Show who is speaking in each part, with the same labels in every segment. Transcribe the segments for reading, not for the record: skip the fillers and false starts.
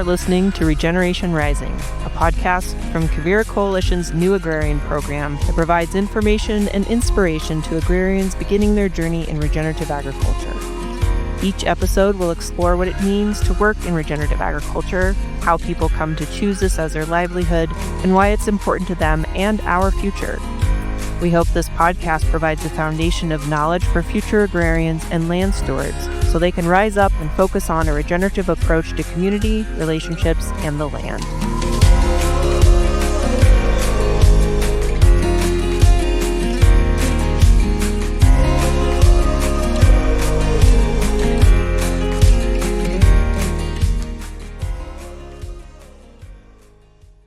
Speaker 1: are listening to Regeneration Rising, a podcast from Quivira Coalition's new agrarian program that provides information and inspiration to agrarians beginning their journey in regenerative agriculture. Each episode will explore what it means to work in regenerative agriculture, how people come to choose this as their livelihood, and why it's important to them and our future. We hope this podcast provides a foundation of knowledge for future agrarians and land stewards so they can rise up and focus on a regenerative approach to community, relationships, and the land.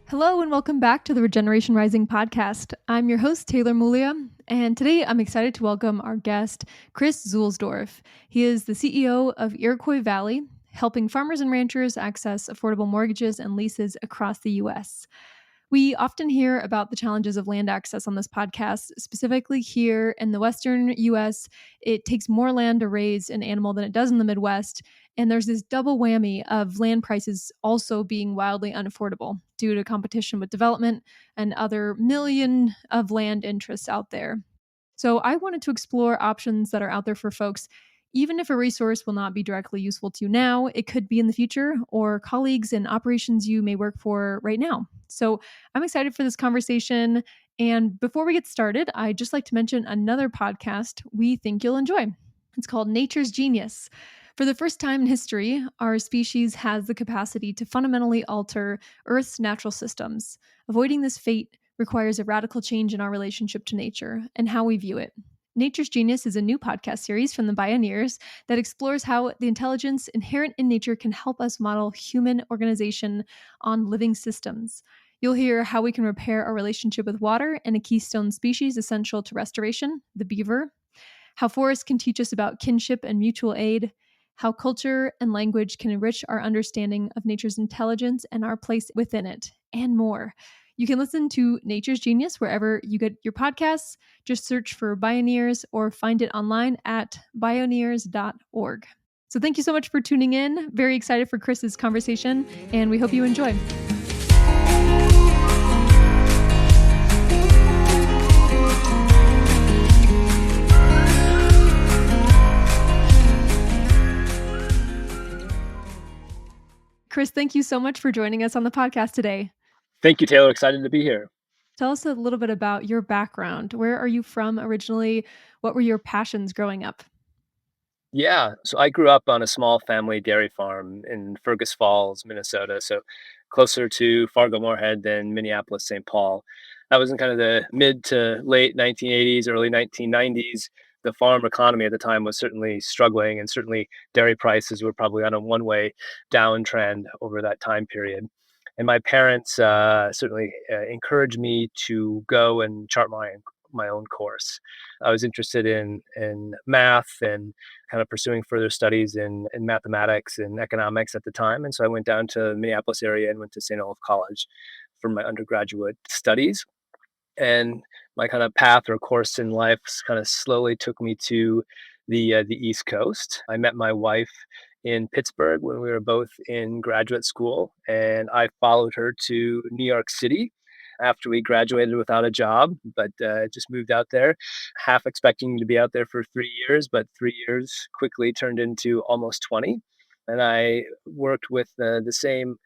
Speaker 2: Hello and welcome back to the Regeneration Rising podcast. I'm your host, Taylor Muglia, and today I'm excited to welcome our guest, Chris Zuehlsdorff. He is the CEO of Iroquois Valley, helping farmers and ranchers access affordable mortgages and leases across the U.S. We often hear about the challenges of land access on this podcast. Specifically here in the Western U.S., it takes more land to raise an animal than it does in the Midwest. And there's this double whammy of land prices also being wildly unaffordable due to competition with development and other million of land interests out there. So I wanted to explore options that are out there for folks. Even if a resource will not be directly useful to you now, it could be in the future, or colleagues and operations you may work for right now. So I'm excited for this conversation. And before we get started, I'd just like to mention another podcast we think you'll enjoy. It's called Nature's Genius. For the first time in history, our species has the capacity to fundamentally alter Earth's natural systems. Avoiding this fate requires a radical change in our relationship to nature and how we view it. Nature's Genius is a new podcast series from the Bioneers that explores how the intelligence inherent in nature can help us model human organization on living systems. You'll hear how we can repair our relationship with water and a keystone species essential to restoration, the beaver, how forests can teach us about kinship and mutual aid, how culture and language can enrich our understanding of nature's intelligence and our place within it, and more. You can listen to Nature's Genius wherever you get your podcasts. Just search for Bioneers or find it online at bioneers.org. So thank you so much for tuning in. Very excited for Chris's conversation, and we hope you enjoy. Chris, thank you so much for joining us on the podcast today.
Speaker 3: Thank you, Taylor. Excited to be here.
Speaker 2: Tell us a little bit about your background. Where are you from originally? What were your passions growing up?
Speaker 3: Yeah, so I grew up on a small family dairy farm in Fergus Falls, Minnesota, so closer to Fargo-Moorhead than Minneapolis, St. Paul. That was in kind of the mid to late 1980s, early 1990s. The farm economy at the time was certainly struggling, and certainly dairy prices were probably on a one-way downtrend over that time period. And my parents certainly encouraged me to go and chart my own course. I was interested in math and kind of pursuing further studies in mathematics and economics at the time. And so I went down to the Minneapolis area and went to St. Olaf College for my undergraduate studies. And my kind of path or course in life kind of slowly took me to the East Coast. I met my wife in Pittsburgh when we were both in graduate school, and I followed her to New York City after we graduated without a job, but just moved out there, half expecting to be out there for 3 years, but 3 years quickly turned into almost 20. And I worked with the same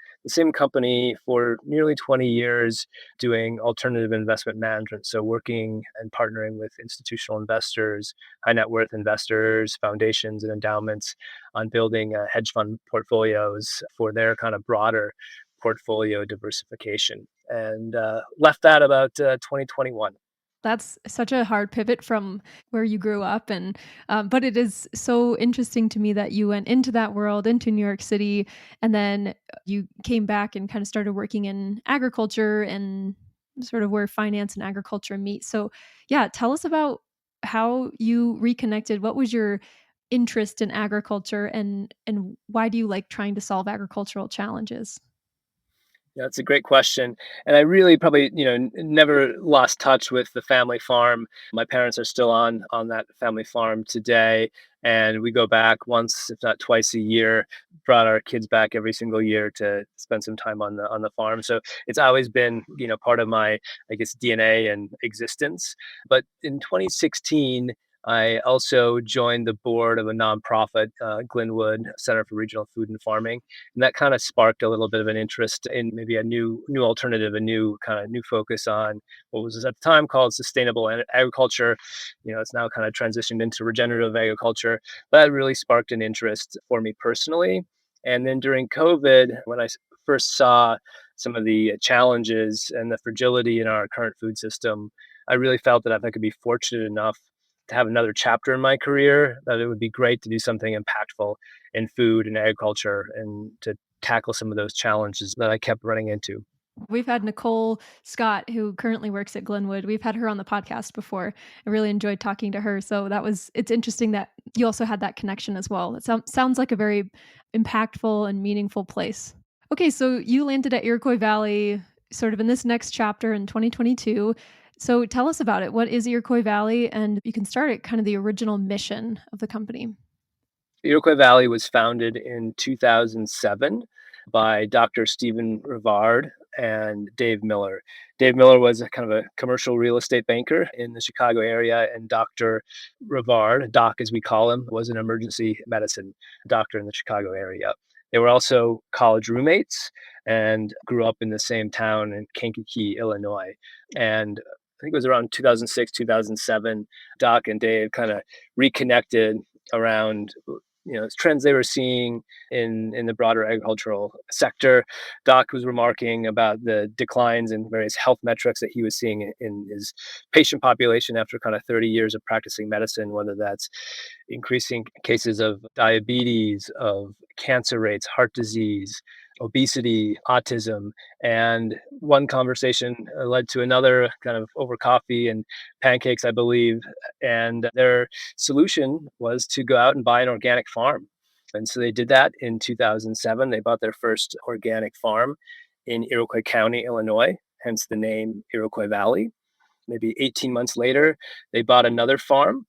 Speaker 3: company for nearly 20 years doing alternative investment management. So working and partnering with institutional investors, high net worth investors, foundations and endowments on building hedge fund portfolios for their kind of broader portfolio diversification, and left that about 2021.
Speaker 2: That's such a hard pivot from where you grew up, and but it is so interesting to me that you went into that world, into New York City, and then you came back and kind of started working in agriculture and sort of where finance and agriculture meet. So, yeah, tell us about how you reconnected. What was your interest in agriculture, and why do you like trying to solve agricultural challenges?
Speaker 3: Yeah, that's a great question. And I really probably, never lost touch with the family farm. My parents are still on that family farm today. And we go back once, if not twice a year, brought our kids back every single year to spend some time on the farm. So it's always been, part of my, I guess, DNA and existence. But in 2016, I also joined the board of a nonprofit, Glenwood Center for Regional Food and Farming, and that kind of sparked a little bit of an interest in maybe a new alternative, a new focus on what was at the time called sustainable agriculture. It's now kind of transitioned into regenerative agriculture. But that really sparked an interest for me personally. And then during COVID, when I first saw some of the challenges and the fragility in our current food system, I really felt that if I could be fortunate enough to have another chapter in my career, that it would be great to do something impactful in food and agriculture and to tackle some of those challenges that I kept running into.
Speaker 2: We've had Nicole Scott, who currently works at Glenwood. We've had her on the podcast before. I really enjoyed talking to her. So it's interesting that you also had that connection as well. It sounds like a very impactful and meaningful place. Okay, so you landed at Iroquois Valley sort of in this next chapter in 2022. So tell us about it. What is Iroquois Valley? And you can start at kind of the original mission of the company.
Speaker 3: Iroquois Valley was founded in 2007 by Dr. Stephen Rivard and Dave Miller. Dave Miller was a kind of a commercial real estate banker in the Chicago area, and Dr. Rivard, Doc as we call him, was an emergency medicine doctor in the Chicago area. They were also college roommates and grew up in the same town in Kankakee, Illinois. And I think it was around 2006, 2007, Doc and Dave kind of reconnected around trends they were seeing in the broader agricultural sector. Doc was remarking about the declines in various health metrics that he was seeing in his patient population after kind of 30 years of practicing medicine, whether that's increasing cases of diabetes, of cancer rates, heart disease, obesity, autism. And one conversation led to another, kind of over coffee and pancakes, I believe. And their solution was to go out and buy an organic farm. And so they did that in 2007. They bought their first organic farm in Iroquois County, Illinois, hence the name Iroquois Valley. Maybe 18 months later, they bought another farm.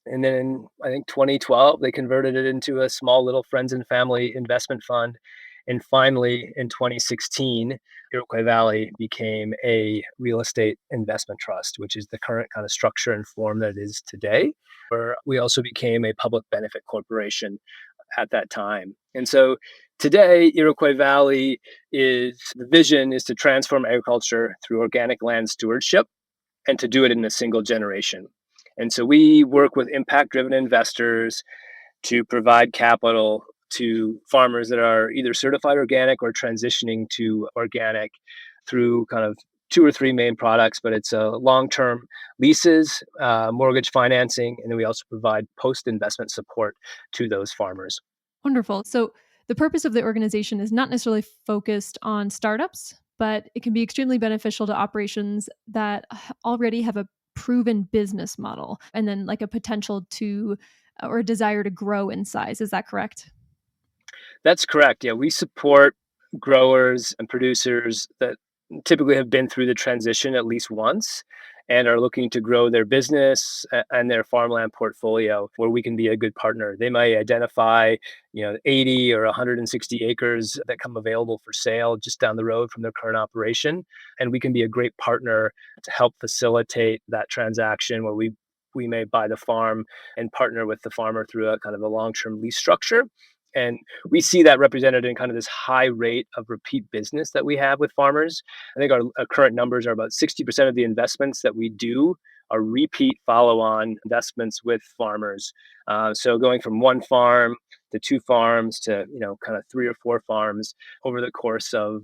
Speaker 3: And then in, I think, 2012, they converted it into a small little friends and family investment fund. And finally, in 2016, Iroquois Valley became a real estate investment trust, which is the current kind of structure and form that it is today, where we also became a public benefit corporation at that time. And so today, Iroquois Valley the vision is to transform agriculture through organic land stewardship and to do it in a single generation. And so we work with impact-driven investors to provide capital to farmers that are either certified organic or transitioning to organic through kind of two or three main products, but it's a long-term leases, mortgage financing, and then we also provide post-investment support to those farmers.
Speaker 2: Wonderful. So the purpose of the organization is not necessarily focused on startups, but it can be extremely beneficial to operations that already have a proven business model and then like a potential to or a desire to grow in size. Is that correct?
Speaker 3: That's correct. Yeah, we support growers and producers that typically have been through the transition at least once and are looking to grow their business and their farmland portfolio where we can be a good partner. They might identify, 80 or 160 acres that come available for sale just down the road from their current operation, and we can be a great partner to help facilitate that transaction where we may buy the farm and partner with the farmer through a kind of a long-term lease structure. And we see that represented in kind of this high rate of repeat business that we have with farmers. I think our current numbers are about 60% of the investments that we do are repeat follow-on investments with farmers. So going from one farm to two farms to kind of three or four farms over the course of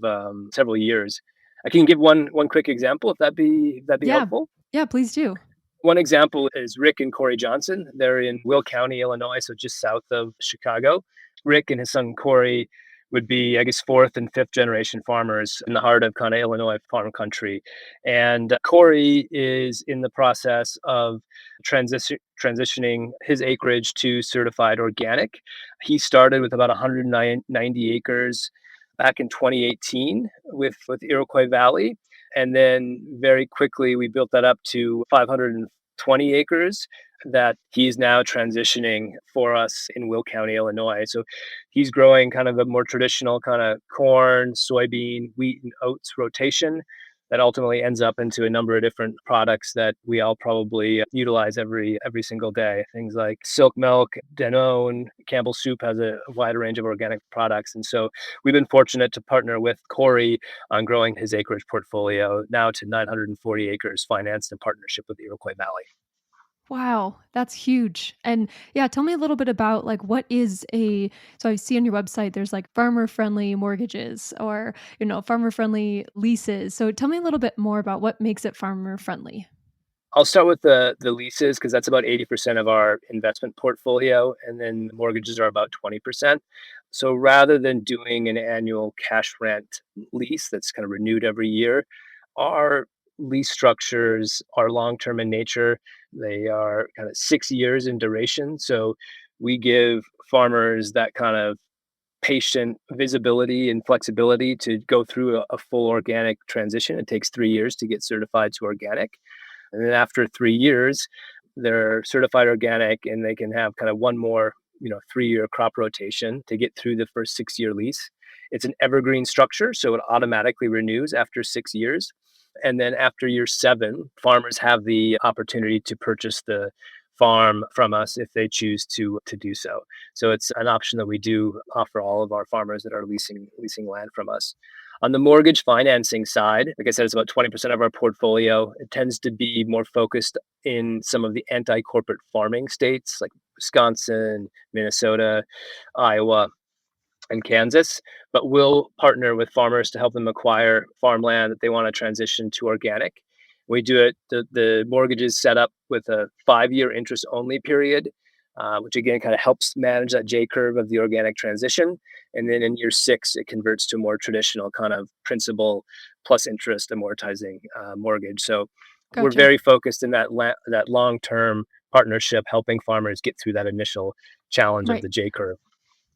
Speaker 3: several years. I can give one quick example if that'd be
Speaker 2: Yeah.
Speaker 3: helpful.
Speaker 2: Yeah, please do.
Speaker 3: One example is Rick and Corey Johnson. They're in Will County, Illinois, so just south of Chicago. Rick and his son Corey would be, I guess, fourth and fifth generation farmers in the heart of kind of Illinois farm country. And Corey is in the process of transitioning his acreage to certified organic. He started with about 190 acres back in 2018 with Iroquois Valley. And then very quickly, we built that up to 520 acres that he's now transitioning for us in Will County, Illinois. So he's growing kind of a more traditional kind of corn, soybean, wheat, and oats rotation that ultimately ends up into a number of different products that we all probably utilize every single day. Things like silk milk, Danone, Campbell Soup has a wide range of organic products. And so we've been fortunate to partner with Corey on growing his acreage portfolio now to 940 acres financed in partnership with the Iroquois Valley.
Speaker 2: Wow, that's huge. And yeah, tell me a little bit about like what is a so I see on your website there's like farmer friendly mortgages or, farmer friendly leases. So tell me a little bit more about what makes it farmer friendly.
Speaker 3: I'll start with the leases because that's about 80% of our investment portfolio, and then the mortgages are about 20%. So rather than doing an annual cash rent lease that's kind of renewed every year, our lease structures are long-term in nature. They are kind of 6 years in duration. So we give farmers that kind of patient visibility and flexibility to go through a full organic transition. It takes 3 years to get certified to organic. And then after 3 years, they're certified organic and they can have kind of one more, 3 year crop rotation to get through the first 6 year lease. It's an evergreen structure, so it automatically renews after 6 years. And then after year 7, farmers have the opportunity to purchase the farm from us if they choose to do so. So it's an option that we do offer all of our farmers that are leasing land from us. On the mortgage financing side, like I said, it's about 20% of our portfolio. It tends to be more focused in some of the anti-corporate farming states like Wisconsin, Minnesota, Iowa, and Kansas, but we'll partner with farmers to help them acquire farmland that they want to transition to organic. We do it, the mortgage is set up with a 5 year interest only period, which again kind of helps manage that J curve of the organic transition. And then in year 6, it converts to a more traditional kind of principal plus interest amortizing mortgage. So we're
Speaker 2: Gotcha.
Speaker 3: very focused in that long term partnership, helping farmers get through that initial challenge of
Speaker 2: Right.
Speaker 3: the J curve.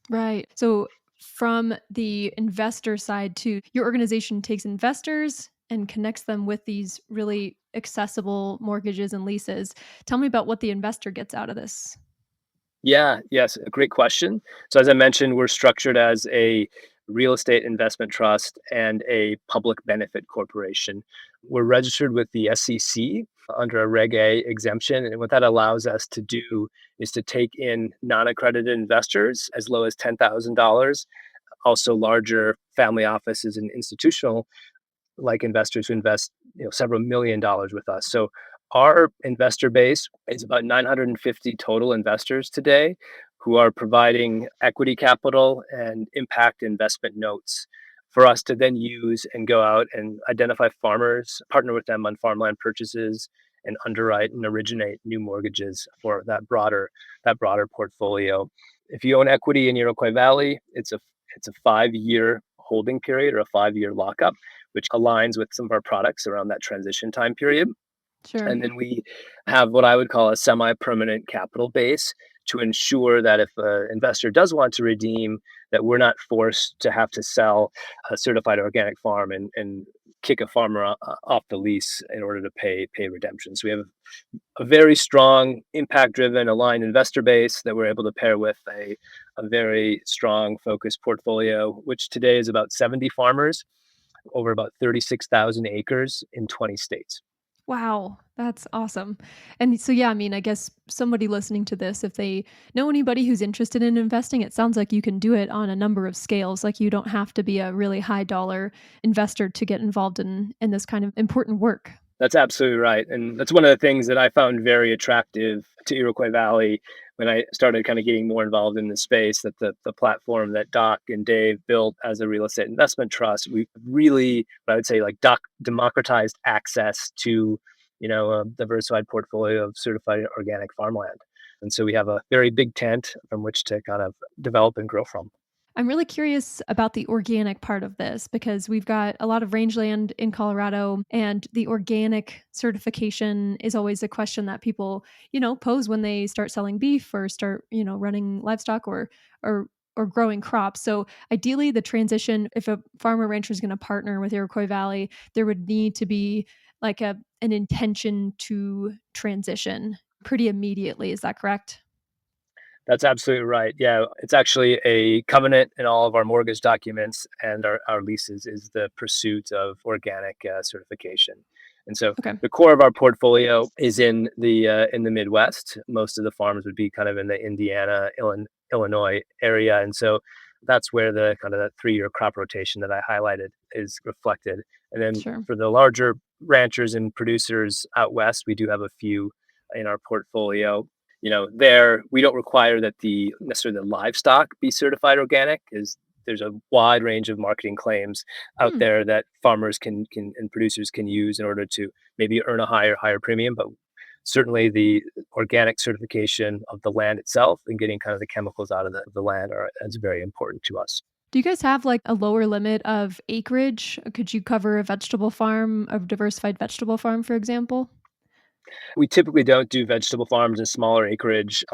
Speaker 2: Right. So from the investor side too, your organization takes investors and connects them with these really accessible mortgages and leases. Tell me about what the investor gets out of this.
Speaker 3: Yeah, yes, a great question. So as I mentioned, we're structured as a real estate investment trust and a public benefit corporation. We're registered with the SEC under a Reg A exemption, and what that allows us to do is to take in non-accredited investors as low as $10,000, also larger family offices and institutional like investors who invest several $1 million with us. So our investor base is about 950 total investors today who are providing equity capital and impact investment notes for us to then use and go out and identify farmers, partner with them on farmland purchases, and underwrite and originate new mortgages for that broader portfolio. If you own equity in Iroquois Valley, it's a 5 year holding period or a 5 year lockup, which aligns with some of our products around that transition time period.
Speaker 2: Sure.
Speaker 3: And then we have what I would call a semi-permanent capital base to ensure that if an investor does want to redeem, that we're not forced to have to sell a certified organic farm and kick a farmer off the lease in order to pay redemption. So we have a very strong impact-driven aligned investor base that we're able to pair with a very strong focused portfolio, which today is about 70 farmers over about 36,000 acres in 20 states.
Speaker 2: Wow, that's awesome. And so, yeah, I mean, I guess somebody listening to this, if they know anybody who's interested in investing, it sounds like you can do it on a number of scales. Like you don't have to be a really high dollar investor to get involved in this kind of important work.
Speaker 3: That's absolutely right. And that's one of the things that I found very attractive to Iroquois Valley when I started kind of getting more involved in the space, that the platform that Doc and Dave built as a real estate investment trust, we really, what I would say, like democratized access to, a diversified portfolio of certified organic farmland. And so we have a very big tent from which to kind of develop and grow from.
Speaker 2: I'm really curious about the organic part of this because we've got a lot of rangeland in Colorado, and the organic certification is always a question that people, pose when they start selling beef or start, running livestock or or growing crops. So ideally, the transition, if a farmer rancher is going to partner with Iroquois Valley, there would need to be like an intention to transition pretty immediately. Is that correct?
Speaker 3: That's absolutely right. Yeah, it's actually a covenant in all of our mortgage documents and our leases is the pursuit of organic certification. And so
Speaker 2: Okay.
Speaker 3: the core of our portfolio is in the Midwest. Most of the farms would be kind of in the Indiana, Illinois area, and so that's where the kind of the 3-year crop rotation that I highlighted is reflected. And then
Speaker 2: Sure.
Speaker 3: for the larger ranchers and producers out west, we do have a few in our portfolio. There we don't require that the necessarily the livestock be certified organic, is there's a wide range of marketing claims out
Speaker 2: Hmm.
Speaker 3: there that farmers can and producers can use in order to maybe earn a higher premium. But certainly the organic certification of the land itself and getting kind of the chemicals out of the land is very important to us.
Speaker 2: Do you guys have like a lower limit of acreage? Could you cover a vegetable farm, a diversified vegetable farm, for example?
Speaker 3: We typically don't do vegetable farms and smaller acreage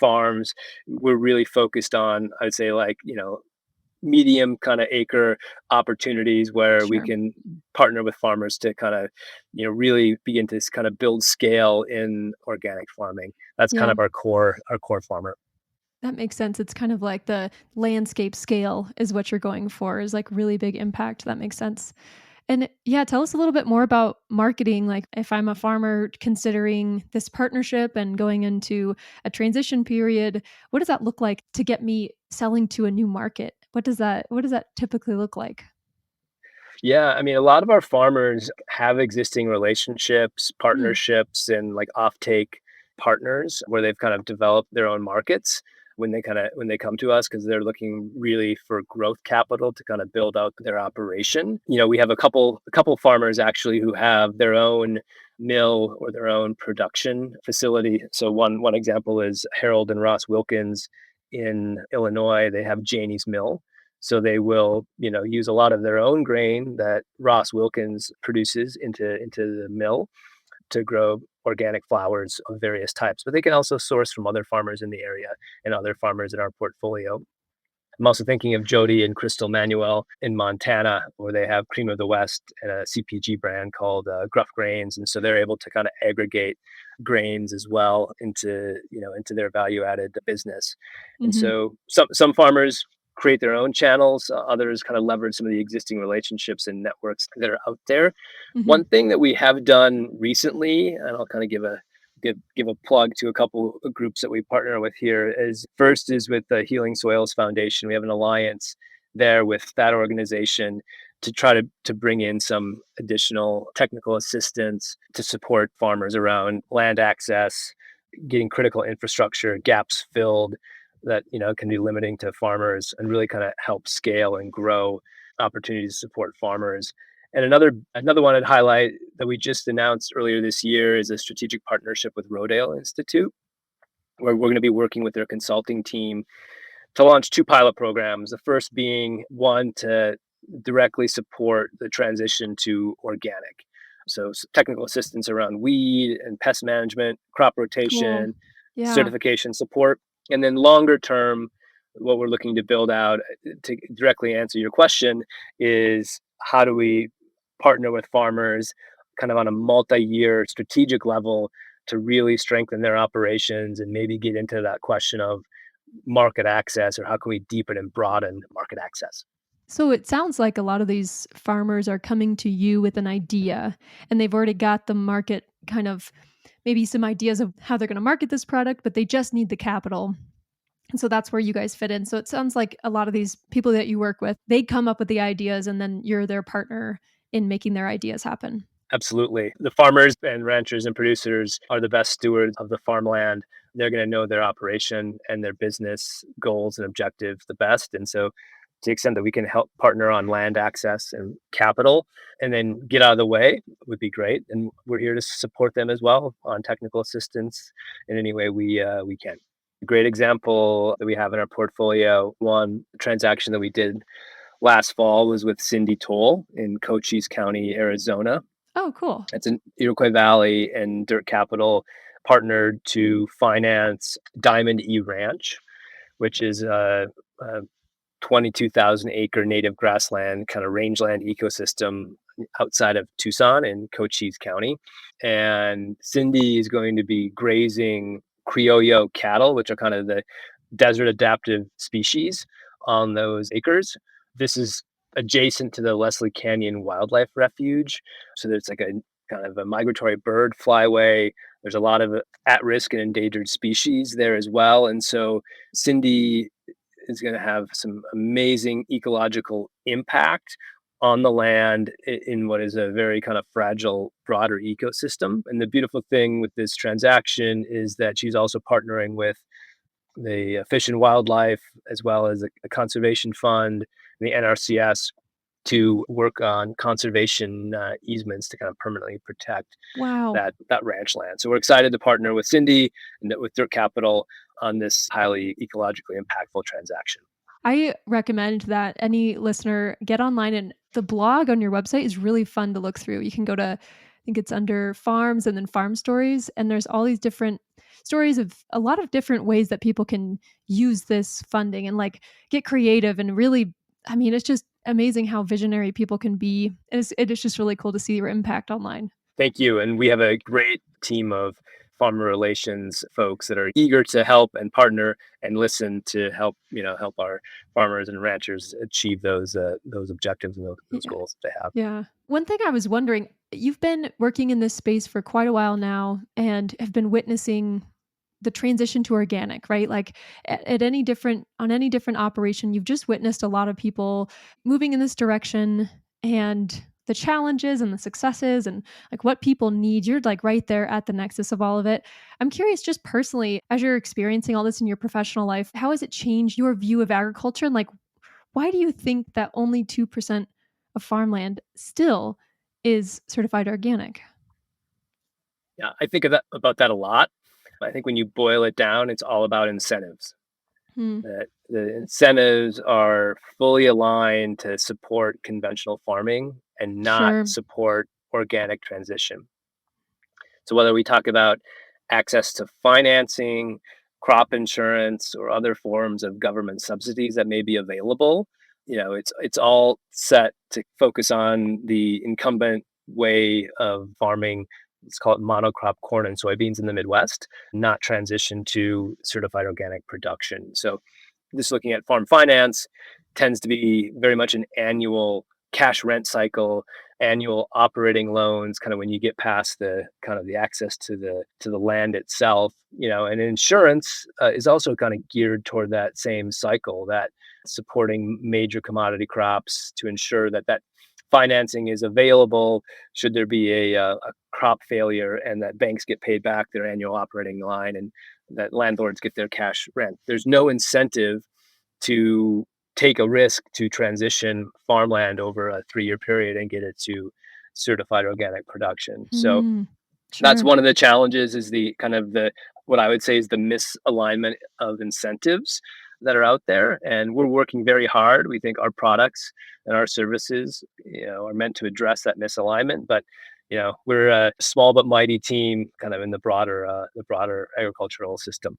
Speaker 3: farms. We're really focused on, I'd say, like, medium kind of acre opportunities where we
Speaker 2: Sure.
Speaker 3: can partner with farmers to kind of, really begin to kind of build scale in organic farming. That's kind
Speaker 2: Yeah.
Speaker 3: of our core farmer.
Speaker 2: That makes sense. It's kind of like the landscape scale is what you're going for, is like really big impact. That makes sense. And yeah, tell us a little bit more about marketing. Like, if I'm a farmer considering this partnership and going into a transition period, what does that look like to get me selling to a new market? What does that typically look like?
Speaker 3: Yeah, I mean, a lot of our farmers have existing relationships,
Speaker 2: Hmm,
Speaker 3: partnerships, and like offtake partners where they've kind of developed their own markets when they come to us because they're looking really for growth capital to kind of build out their operation. We have a couple farmers actually who have their own mill or their own production facility. So one example is Harold and Ross Wilkins in Illinois. They have Janie's Mill, so they will, use a lot of their own grain that Ross Wilkins produces into the mill to grow organic flowers of various types. But they can also source from other farmers in the area and other farmers in our portfolio. I'm also thinking of Jody and Crystal Manuel in Montana, where they have Cream of the West and a CPG brand called Gruff Grains, and so they're able to kind of aggregate grains as well into their value added business. And
Speaker 2: hmm.
Speaker 3: so some farmers create their own channels, others kind of leverage some of the existing relationships and networks that are out there.
Speaker 2: Hmm.
Speaker 3: One thing that we have done recently, and I'll kind of give a plug to a couple of groups that we partner with here, is first is with the Healing Soils Foundation. We have an alliance there with that organization to try to bring in some additional technical assistance to support farmers around land access, getting critical infrastructure gaps filled that can be limiting to farmers, and really kind of help scale and grow opportunities to support farmers. And another one I'd highlight that we just announced earlier this year is a strategic partnership with Rodale Institute, where we're going to be working with their consulting team to launch 2 pilot programs. The first being one to directly support the transition to organic. So technical assistance around weed and pest management, crop
Speaker 2: Cool.
Speaker 3: rotation,
Speaker 2: Yeah.
Speaker 3: certification support. And then longer term, what we're looking to build out, to directly answer your question, is how do we partner with farmers kind of on a multi-year strategic level to really strengthen their operations and maybe get into that question of market access, or how can we deepen and broaden market access.
Speaker 2: So it sounds like a lot of these farmers are coming to you with an idea and they've already got the market kind of maybe some ideas of how they're going to market this product, but they just need the capital. And so that's where you guys fit in. So it sounds like a lot of these people that you work with, they come up with the ideas and then you're their partner in making their ideas happen.
Speaker 3: Absolutely. The farmers and ranchers and producers are the best stewards of the farmland. They're going to know their operation and their business goals and objectives the best. And so, to the extent that we can help partner on land access and capital and then get out of the way would be great. And we're here to support them as well on technical assistance in any way we can. A great example that we have in our portfolio, one transaction that we did last fall was with Cindy Toll in Cochise County, Arizona.
Speaker 2: Oh, cool.
Speaker 3: It's an Iroquois Valley and Dirt Capital partnered to finance Diamond E Ranch, which is a 22,000 acre native grassland kind of rangeland ecosystem outside of Tucson in Cochise County. And Cindy is going to be grazing Criollo cattle, which are kind of the desert adaptive species on those acres. This is adjacent to the Leslie Canyon Wildlife Refuge. So there's like a kind of a migratory bird flyway. There's a lot of at-risk and endangered species there as well. And so Cindy is going to have some amazing ecological impact on the land in what is a very kind of fragile, broader ecosystem. And the beautiful thing with this transaction is that she's also partnering with the Fish and Wildlife, as well as a conservation fund, the NRCS, to work on conservation easements to kind of permanently protect
Speaker 2: Wow.
Speaker 3: that ranch land. So we're excited to partner with Cindy and with Dirt Capital on this highly ecologically impactful transaction.
Speaker 2: I recommend that any listener get online, and the blog on your website is really fun to look through. You can go to, I think it's under farms and then farm stories, and there's all these different stories of a lot of different ways that people can use this funding and like get creative and really, I mean, it's just amazing how visionary people can be. And it is just really cool to see your impact online.
Speaker 3: Thank you. And we have a great team of farmer relations folks that are eager to help and partner and listen to help, help our farmers and ranchers achieve those objectives and those
Speaker 2: Yeah.
Speaker 3: goals that they have.
Speaker 2: Yeah. One thing I was wondering, you've been working in this space for quite a while now and have been witnessing the transition to organic, right? Like at any different on any different operation, you've just witnessed a lot of people moving in this direction and the challenges and the successes and like what people need. You're like right there at the nexus of all of it. I'm curious, just personally, as you're experiencing all this in your professional life, how has it changed your view of agriculture? And like, why do you think that only 2% of farmland still is certified organic?
Speaker 3: Yeah, I think about that a lot. I think when you boil it down, it's all about incentives.
Speaker 2: Hmm.
Speaker 3: That the incentives are fully aligned to support conventional farming and not
Speaker 2: Sure.
Speaker 3: support organic transition. So whether we talk about access to financing, crop insurance, or other forms of government subsidies that may be available, it's all set to focus on the incumbent way of farming. Let's call it monocrop corn and soybeans in the Midwest, not transition to certified organic production. So just looking at farm finance tends to be very much an annual cash rent cycle, annual operating loans, kind of when you get past the kind of the access to the land itself, and insurance is also kind of geared toward that same cycle, that supporting major commodity crops to ensure that financing is available should there be a crop failure, and that banks get paid back their annual operating line, and that landlords get their cash rent. There's no incentive to take a risk to transition farmland over a 3-year period and get it to certified organic production. So
Speaker 2: Hmm.
Speaker 3: that's
Speaker 2: Sure.
Speaker 3: one of the challenges, is the kind of the what I would say is the misalignment of incentives that are out there. And we're working very hard. We think our products and our services, are meant to address that misalignment. But we're a small but mighty team, kind of in the broader agricultural system.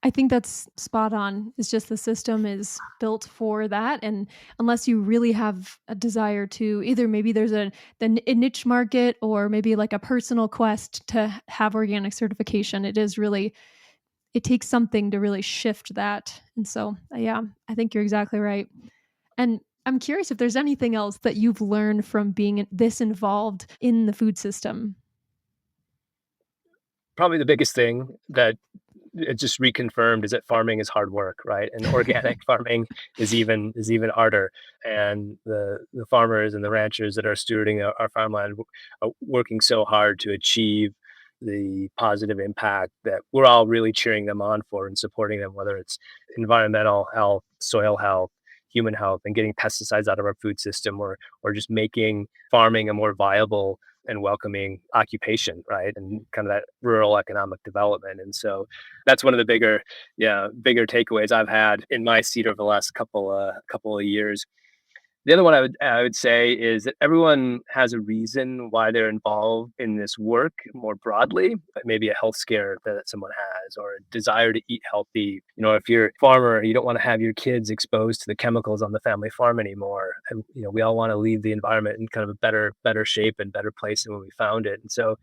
Speaker 2: I think that's spot on. It's just the system is built for that, and unless you really have a desire to either maybe there's a niche market or maybe like a personal quest to have organic certification, it is really it takes something to really shift that. And so, yeah, I think you're exactly right. And I'm curious if there's anything else that you've learned from being this involved in the food system.
Speaker 3: Probably the biggest thing that it just reconfirmed is that farming is hard work, right? And organic farming is even harder. And the farmers and the ranchers that are stewarding our farmland are working so hard to achieve the positive impact that we're all really cheering them on for and supporting them, whether it's environmental health, soil health, human health, and getting pesticides out of our food system, or just making farming a more viable and welcoming occupation, right? And kind of that rural economic development. And so that's one of the bigger takeaways I've had in my seat over the last couple of years. The other one I would say is that everyone has a reason why they're involved in this work more broadly, but maybe a health scare that someone has or a desire to eat healthy. If you're a farmer, you don't want to have your kids exposed to the chemicals on the family farm anymore. And we all want to leave the environment in kind of a better shape and better place than when we found it. And so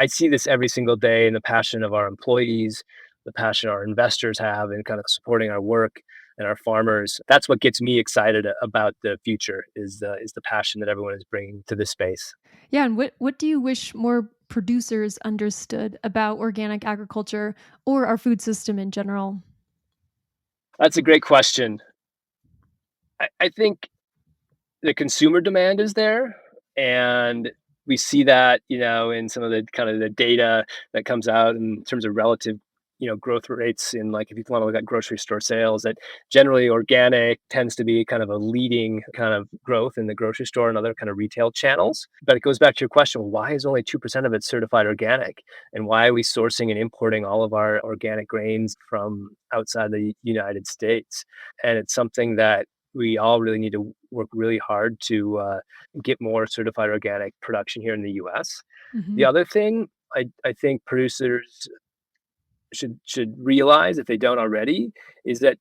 Speaker 3: I see this every single day in the passion of our employees, the passion our investors have in kind of supporting our work and our farmers. That's what gets me excited about the future is the passion that everyone is bringing to this space.
Speaker 2: Yeah, and what do you wish more producers understood about organic agriculture or our food system in general?
Speaker 3: That's a great question. I think the consumer demand is there, and we see that, in some of the kind of the data that comes out in terms of relative, growth rates in, like, if you want to look at grocery store sales, that generally organic tends to be kind of a leading kind of growth in the grocery store and other kind of retail channels. But it goes back to your question, well, why is only 2% of it certified organic? And why are we sourcing and importing all of our organic grains from outside the United States? And it's something that we all really need to work really hard to get more certified organic production here in the US. The
Speaker 2: Mhm.
Speaker 3: other thing I think producers should realize, if they don't already, is that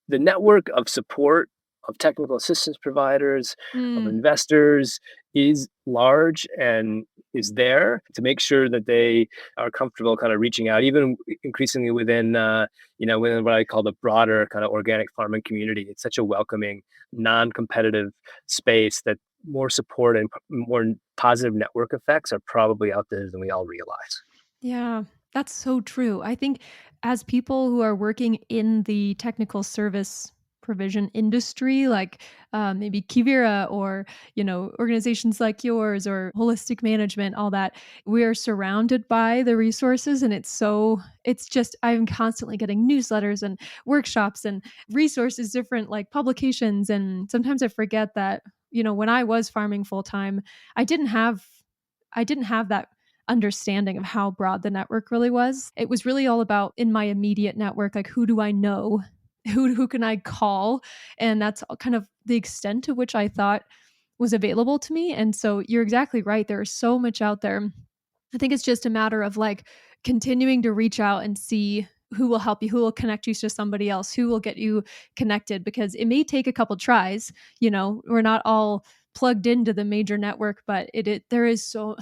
Speaker 3: the network of support of technical assistance providers, of
Speaker 2: Mm.
Speaker 3: investors is large and is there to make sure that they are comfortable kind of reaching out, even increasingly within what I call the broader kind of organic farming community. It's such a welcoming, non-competitive space that more support and more positive network effects are probably out there than we all realize.
Speaker 2: Yeah, that's so true. I think as people who are working in the technical service provision industry, like maybe Kivira or organizations like yours or holistic management, all that, we are surrounded by the resources, and it's just I'm constantly getting newsletters and workshops and resources, different like publications, and sometimes I forget that when I was farming full time, I didn't have I didn't have that understanding of how broad the network really was. It was really all about in my immediate network, like who do I know? Who can I call? And that's kind of the extent to which I thought was available to me. And so you're exactly right. There is so much out there. I think it's just a matter of like continuing to reach out and see who will help you, who will connect you to somebody else, who will get you connected, because it may take a couple tries. We're not all plugged into the major network, but there is so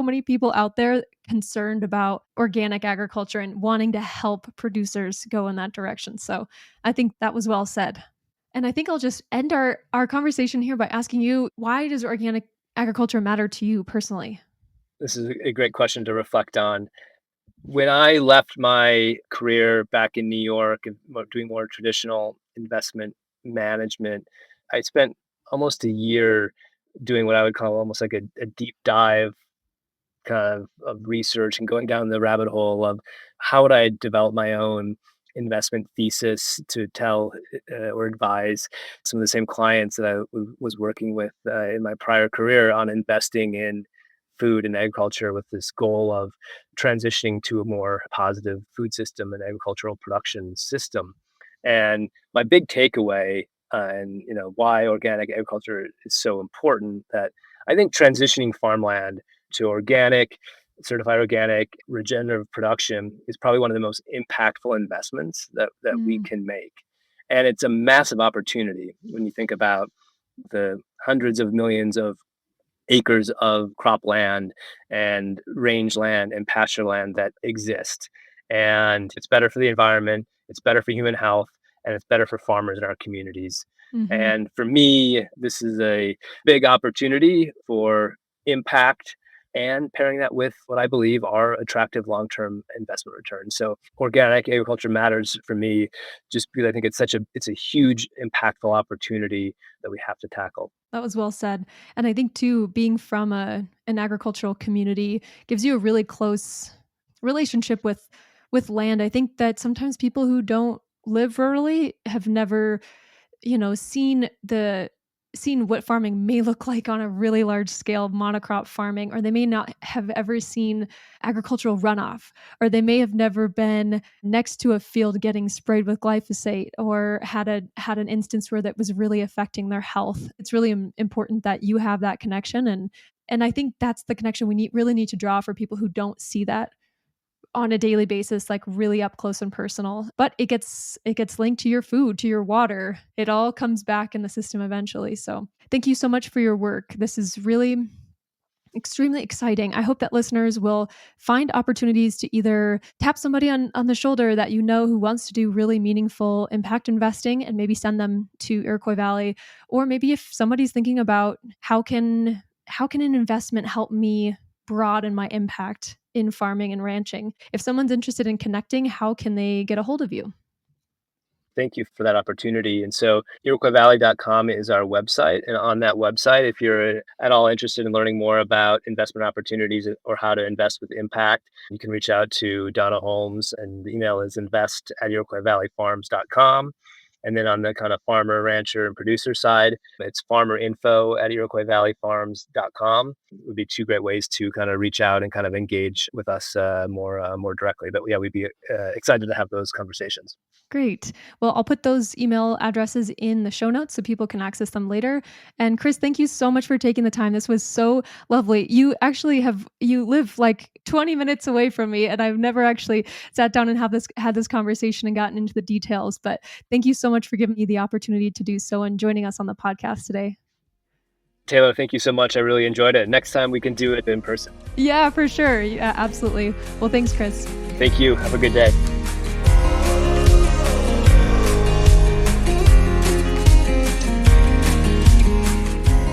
Speaker 2: many people out there concerned about organic agriculture and wanting to help producers go in that direction. So I think that was well said. And I think I'll just end our conversation here by asking you, why does organic agriculture matter to you personally?
Speaker 3: This is a great question to reflect on. When I left my career back in New York and doing more traditional investment management, I spent almost a year doing what I would call almost like a deep dive kind of research and going down the rabbit hole of how would I develop my own investment thesis to tell or advise some of the same clients that was working with in my prior career on investing in food and agriculture with this goal of transitioning to a more positive food system and agricultural production system. And my big takeaway and why organic agriculture is so important, that I think transitioning farmland to organic, certified organic, regenerative production is probably one of the most impactful investments that we
Speaker 2: Mm,
Speaker 3: can make. And it's a massive opportunity when you think about the hundreds of millions of acres of cropland and rangeland and pasture land that exist. And it's better for the environment, it's better for human health, and it's better for farmers in our communities.
Speaker 2: mhm.
Speaker 3: And for me, this is a big opportunity for impact and pairing that with what I believe are attractive long-term investment returns. So organic agriculture matters for me just because I think it's a huge impactful opportunity that we have to tackle.
Speaker 2: That was well said. And I think too, being from an agricultural community gives you a really close relationship with land. I think that sometimes people who don't live rurally have never, seen seen what farming may look like on a really large scale, monocrop farming, or they may not have ever seen agricultural runoff, or they may have never been next to a field getting sprayed with glyphosate, or had an instance where that was really affecting their health. It's really important that you have that connection, and I think that's the connection we really need to draw for people who don't see that on a daily basis, like really up close and personal. But it gets linked to your food, to your water. It all comes back in the system eventually. So thank you so much for your work. This is really extremely exciting. I hope that listeners will find opportunities to either tap somebody on the shoulder that you know who wants to do really meaningful impact investing and maybe send them to Iroquois Valley, or maybe if somebody's thinking about how can an investment help me broaden my impact in farming and ranching. If someone's interested in connecting, how can they get a hold of you?
Speaker 3: Thank you for that opportunity. And so iroquoisvalley.com is our website. And on that website, if you're at all interested in learning more about investment opportunities or how to invest with impact, you can reach out to Donna Holmes, and the email is invest@iroquoisvalleyfarms.com. And then on the kind of farmer, rancher, and producer side, it's farmerinfo@iroquoisvalleyfarms.com. It would be two great ways to kind of reach out and kind of engage with us more directly. But yeah, we'd be excited to have those conversations.
Speaker 2: Great. Well, I'll put those email addresses in the show notes so people can access them later. And Chris, thank you so much for taking the time. This was so lovely. You live like 20 minutes away from me, and I've never actually sat down and had this conversation and gotten into the details. But thank you so much for giving me the opportunity to do so and joining us on the podcast today.
Speaker 3: Taylor, thank you so much. I really enjoyed it. Next time we can do it in person.
Speaker 2: Yeah, for sure. Yeah, absolutely. Well, thanks, Chris.
Speaker 3: Thank you. Have a good day.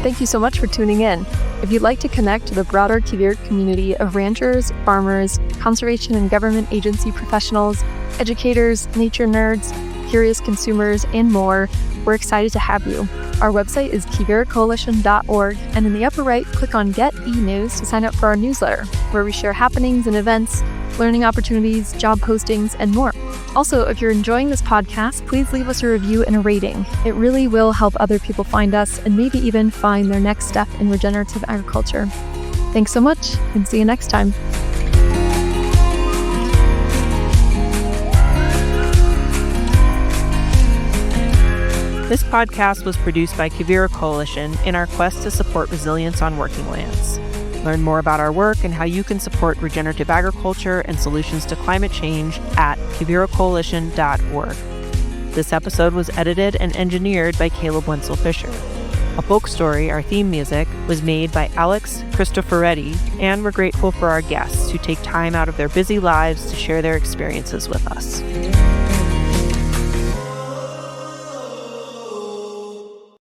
Speaker 4: Thank you so much for tuning in. If you'd like to connect to the broader Quivira community of ranchers, farmers, conservation and government agency professionals, educators, nature nerds, curious consumers, and more, we're excited to have you. Our website is quiviracoalition.org, and in the upper right, click on Get E-News to sign up for our newsletter, where we share happenings and events, learning opportunities, job postings, and more. Also, if you're enjoying this podcast, please leave us a review and a rating. It really will help other people find us and maybe even find their next step in regenerative agriculture. Thanks so much, and see you next time.
Speaker 1: This podcast was produced by Quivira Coalition in our quest to support resilience on working lands. Learn more about our work and how you can support regenerative agriculture and solutions to climate change at quiviracoalition.org. This episode was edited and engineered by Caleb Wenzel-Fisher. A Folk Story, our theme music, was made by Alex Cristoforetti, and we're grateful for our guests who take time out of their busy lives to share their experiences with us.